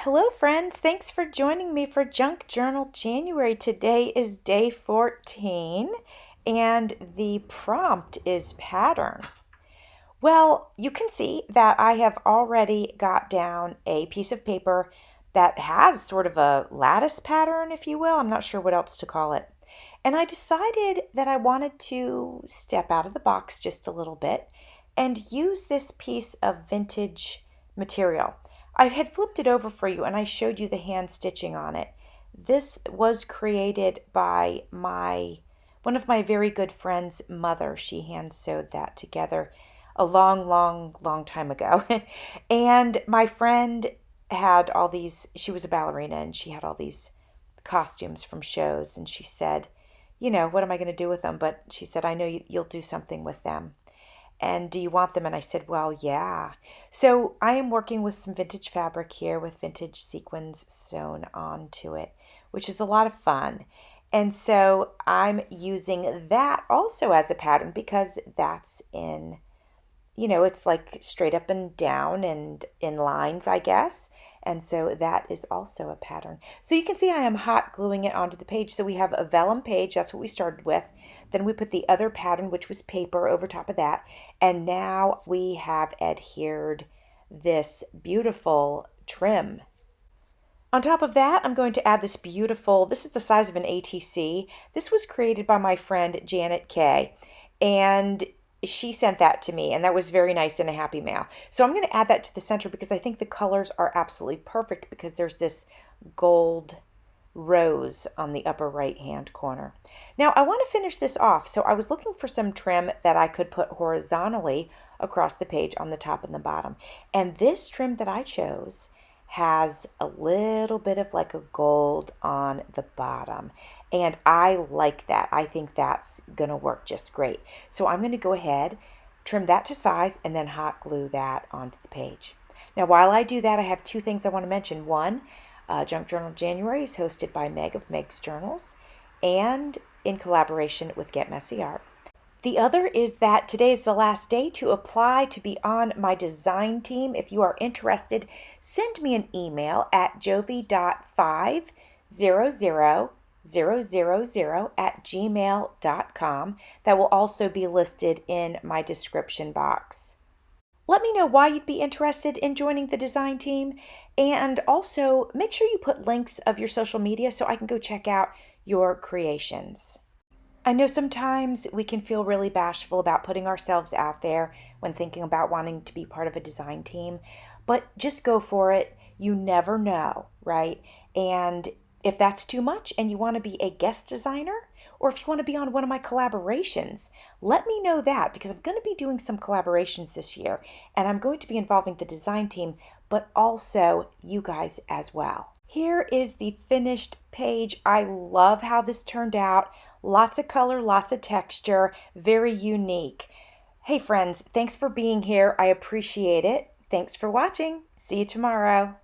Hello, friends. Thanks for joining me for Junk Journal January. Today is day 14, and the prompt is pattern. Well, you can see that I have already got down a piece of paper that has sort of a lattice pattern, if you will. I'm not sure what else to call it. And I decided that I wanted to step out of the box just a little bit and use this piece of vintage material. I had flipped it over for you and I showed you the hand stitching on it. This was created by one of my very good friends' mother. She hand sewed that together a long time ago. And my friend had all these, she was a ballerina and she had all these costumes from shows. And she said, what am I going to do with them? But she said, I know you'll do something with them. And do you want them? And I said, well, yeah. So I am working with some vintage fabric here with vintage sequins sewn onto it, which is a lot of fun. And so I'm using that also as a pattern because that's it's like straight up and down and in lines, I guess. And so that is also a pattern. So you can see I am hot gluing it onto the page. So we have a vellum page. That's what we started with. Then we put the other pattern, which was paper, over top of that. And now we have adhered this beautiful trim. On top of that, I'm going to add this this is the size of an ATC. This was created by my friend Janet Kay. And she sent that to me, and that was very nice in a happy mail. So I'm going to add that to the center because I think the colors are absolutely perfect because there's this gold rose on the upper right hand corner. Now I want to finish this off, so I was looking for some trim that I could put horizontally across the page on the top and the bottom. And this trim that I chose has a little bit of like a gold on the bottom. And I like that. I think that's going to work just great. So I'm going to go ahead, trim that to size, and then hot glue that onto the page. Now, while I do that, I have two things I want to mention. One, Junk Journal January is hosted by Meg of Meg's Journals and in collaboration with Get Messy Art. The other is that today is the last day to apply to be on my design team. If you are interested, send me an email at jovi.50000@gmail.com. That will also be listed in my description box. Let me know why you'd be interested in joining the design team, and also make sure you put links of your social media so I can go check out your creations. I know sometimes we can feel really bashful about putting ourselves out there when thinking about wanting to be part of a design team, but just go for it. You never know, right? And if that's too much and you want to be a guest designer, or if you want to be on one of my collaborations, let me know that because I'm going to be doing some collaborations this year and I'm going to be involving the design team, but also you guys as well. Here is the finished page. I love how this turned out. Lots of color, lots of texture, very unique. Hey friends, thanks for being here. I appreciate it. Thanks for watching. See you tomorrow.